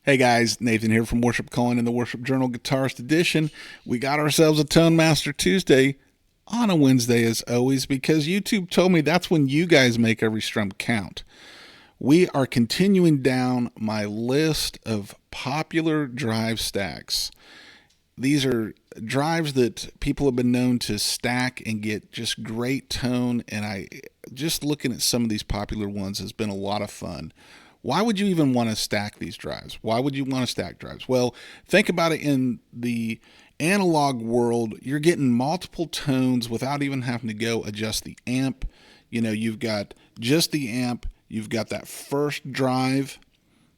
Hey guys, Nathan here from Worship Calling in the Worship Journal Guitarist Edition. We got ourselves a Tone Master Tuesday on a Wednesday as always because YouTube told me that's when you guys make every strum count. We are continuing down my list of popular drive stacks. These are drives that people have been known to stack and get just great tone, and I just looking at some of these popular ones has been a lot of fun. Why would you even want to stack these drives? Why would you want to stack drives? Well, think about it. In the analog world, you're getting multiple tones without even having to go adjust the amp. You've got just the amp, you've got that first drive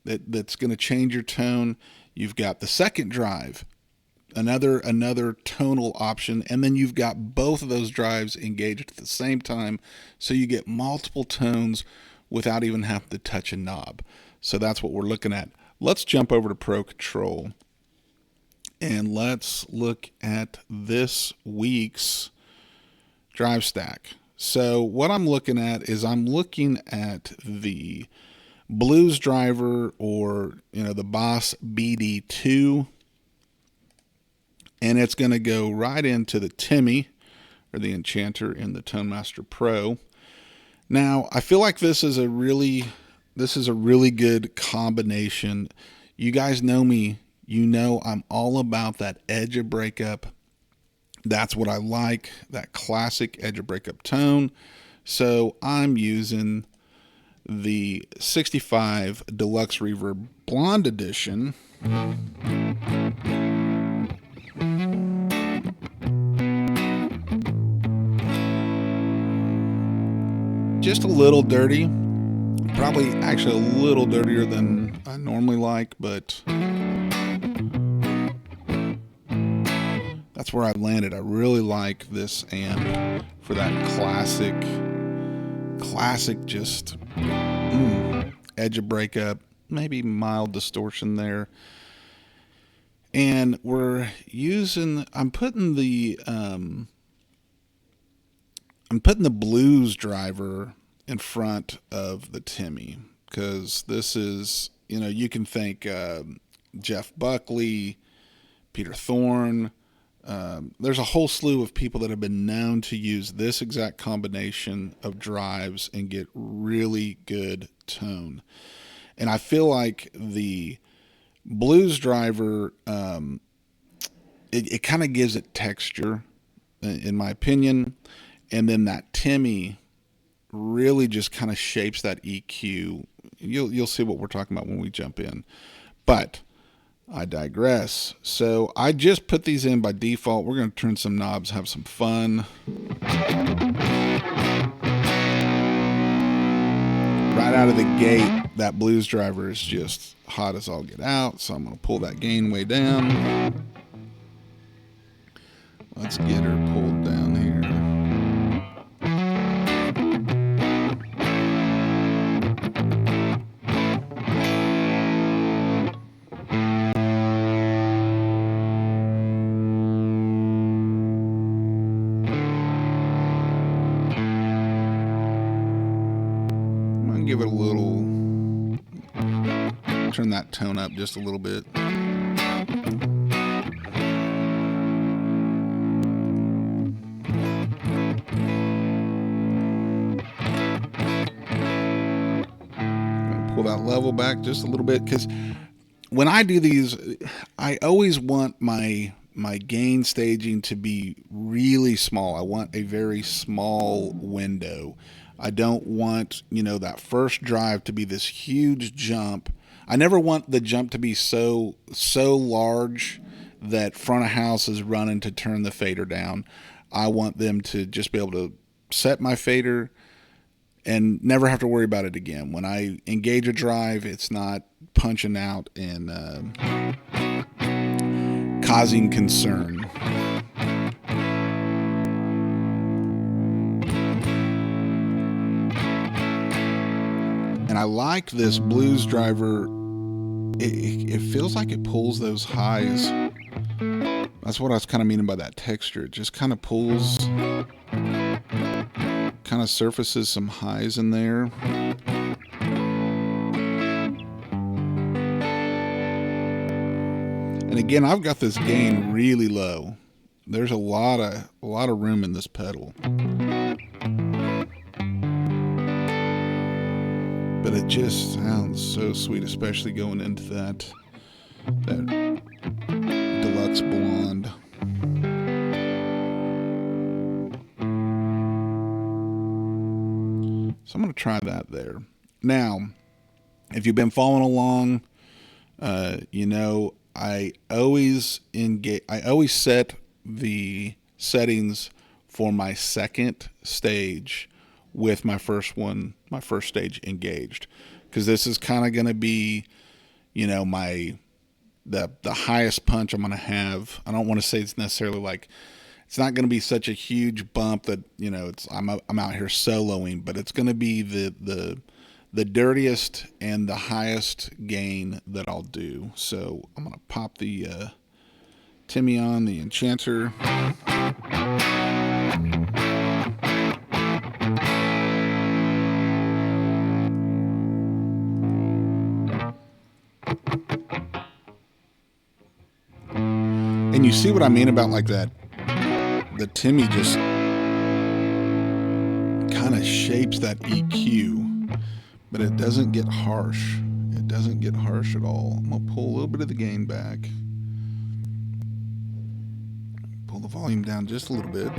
that's going to change your tone, you've got the second drive, another tonal option, and then you've got both of those drives engaged at the same time, so you get multiple tones without even having to touch a knob. So that's what we're looking at. Let's jump over to Pro Control and let's look at this week's drive stack. So what I'm looking at is I'm looking at the Blues Driver, or the Boss BD2, and it's going to go right into the Timmy, or the Enchanter, in the Tone Master Pro. Now, I feel like this is a really good combination. You guys know me. You know I'm all about that edge of breakup. That's what I like, that classic edge of breakup tone. So I'm using the 65 Deluxe Reverb Blonde Edition. Just a little dirty, probably actually a little dirtier than I normally like, but that's where I landed. I really like this amp for that classic just edge of breakup, maybe mild distortion there. And I'm putting the Blues Driver in front of the Timmy, because this is, you can think Jeff Buckley, Peter Thorn. There's a whole slew of people that have been known to use this exact combination of drives and get really good tone. And I feel like the Blues Driver, it kind of gives it texture, in my opinion. And then that Timmy really just kind of shapes that EQ. You'll see what we're talking about when we jump in. But I digress. So I just put these in by default. We're going to turn some knobs, have some fun. Right out of the gate, that Blues Driver is just hot as all get out. So I'm going to pull that gain way down. Let's get her pulled down here. Give it a little, turn that tone up just a little bit. Pull that level back just a little bit, because when I do these, I always want my gain staging to be really small. I want a very small window. I don't want, that first drive to be this huge jump. I never want the jump to be so large that front of house is running to turn the fader down. I want them to just be able to set my fader and never have to worry about it again. When I engage a drive, it's not punching out and causing concern. And I like this Blues Driver. It feels like it pulls those highs. That's what I was kind of meaning by that texture. It just kind of pulls, kind of surfaces some highs in there. And again, I've got this gain really low. There's a lot of room in this pedal. But it just sounds so sweet, especially going into that Deluxe Blonde. So I'm going to try that there. Now, if you've been following along, you know I always set the settings for my second stage with my first stage engaged, because this is kind of going to be, you know, the highest punch I'm going to have. I don't want to say it's necessarily like, it's not going to be such a huge bump that, you know, I'm out here soloing, but it's going to be the dirtiest and the highest gain that I'll do. So I'm going to pop the Timmy on, the Enchanter. And you see what I mean about like that, the Timmy just kind of shapes that EQ, but it doesn't get harsh. It doesn't get harsh at all. I'm going to pull a little bit of the gain back. Pull the volume down just a little bit.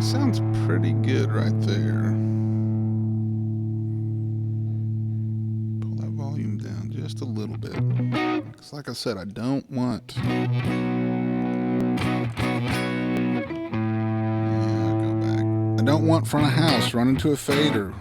Sounds pretty good right there. Pull that volume down just a little bit. Because like I said, I don't want... Yeah, go back. I don't want front of house run into a fader.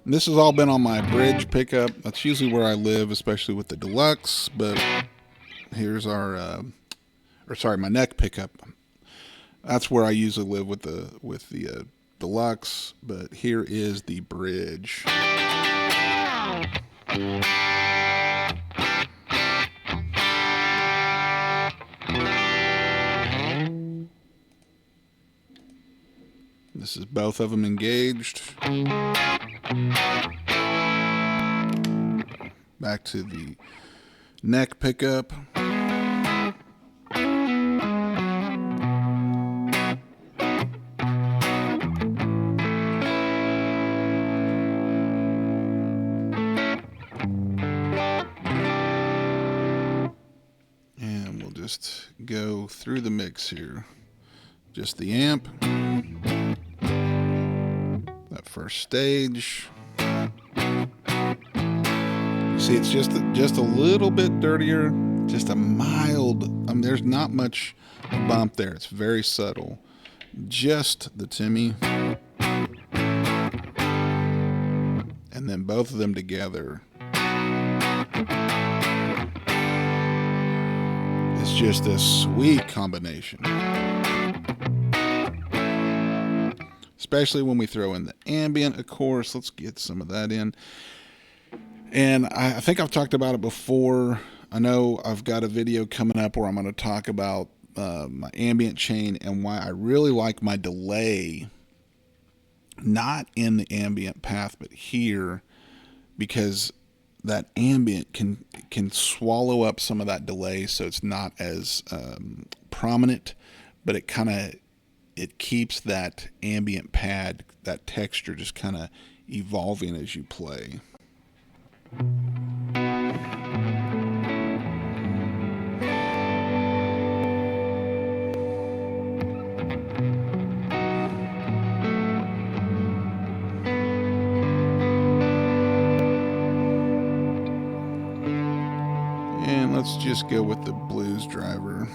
This has all been on my bridge pickup. That's usually where I live, especially with the Deluxe. But here's our, my neck pickup. That's where I usually live with the Deluxe. But here is the bridge. This is both of them engaged. Back to the neck pickup. And we'll just go through the mix here. Just the amp. That first stage. See, it's just a little bit dirtier, just a mild. There's not much bump there. It's very subtle. Just the Timmy, and then both of them together. It's just a sweet combination. Especially when we throw in the ambient, of course. Let's get some of that in. And I think I've talked about it before. I know I've got a video coming up where I'm going to talk about my ambient chain and why I really like my delay, not in the ambient path, but here, because that ambient can swallow up some of that delay, so it's not as prominent, but it keeps that ambient pad, that texture, just kind of evolving as you play. And let's just go with the Blues Driver.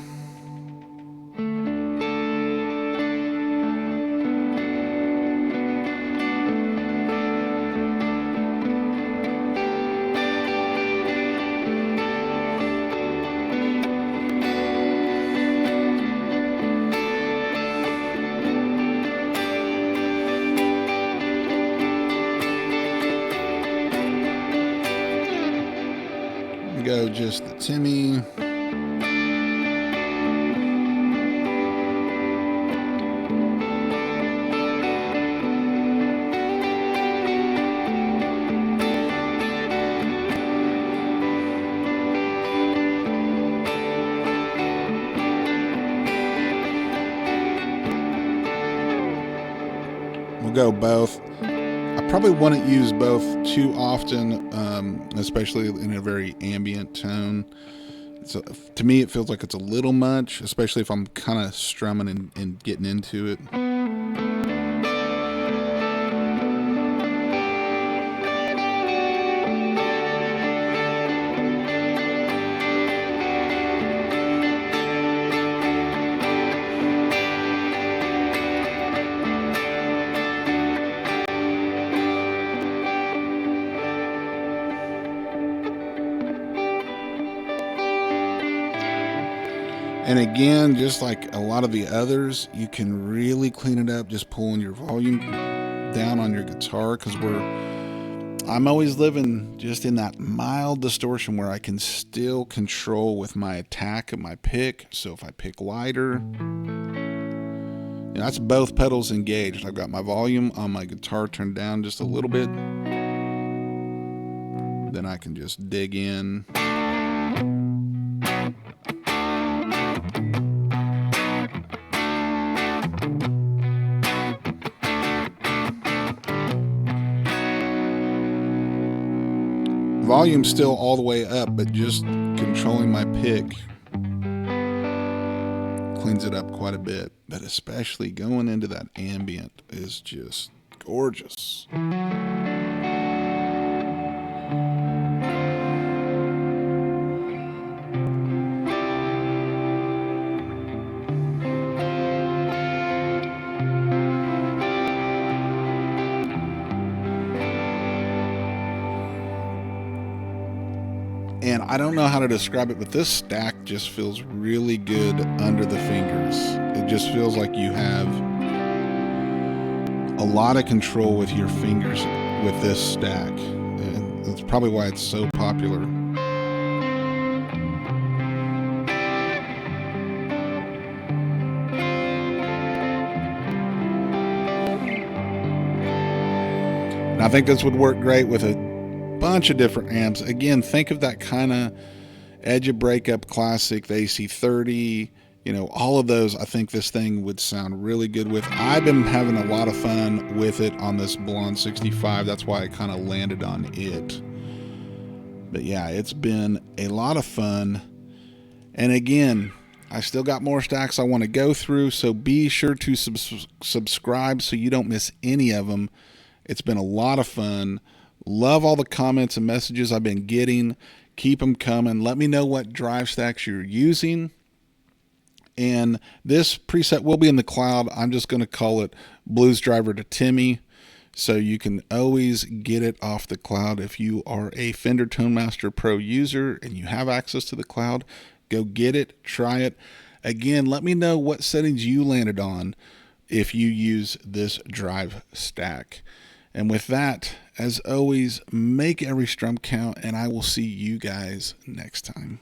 Go just the Timmy. We'll go both. I probably wouldn't use both too often, especially in a very ambient tone. So to me, it feels like it's a little much, especially if I'm kind of strumming and getting into it. And again, just like a lot of the others, you can really clean it up just pulling your volume down on your guitar, because I'm always living just in that mild distortion where I can still control with my attack of my pick. So if I pick lighter, that's both pedals engaged. I've got my volume on my guitar turned down just a little bit. Then I can just dig in. Volume still all the way up, but just controlling my pick cleans it up quite a bit. But especially going into that ambient is just gorgeous. And I don't know how to describe it, but this stack just feels really good under the fingers. It just feels like you have a lot of control with your fingers with this stack. And that's probably why it's so popular. And I think this would work great with a bunch of different amps. Again, think of that kind of Edge of Breakup classic, the AC30, all of those. I think this thing would sound really good with. I've been having a lot of fun with it on this Blonde 65. That's why I kind of landed on it. But yeah, it's been a lot of fun. And again, I still got more stacks I want to go through, so be sure to subscribe so you don't miss any of them. It's been a lot of fun. Love all the comments and messages I've been getting. Keep them coming. Let me know what drive stacks you're using. And this preset will be in the cloud. I'm just going to call it Blues Driver Timmy, so you can always get it off the cloud. If you are a Fender Tone Master Pro user and you have access to the cloud, go get it, try it. Again, let me know what settings you landed on if you use this drive stack. And with that, as always, make every strum count, and I will see you guys next time.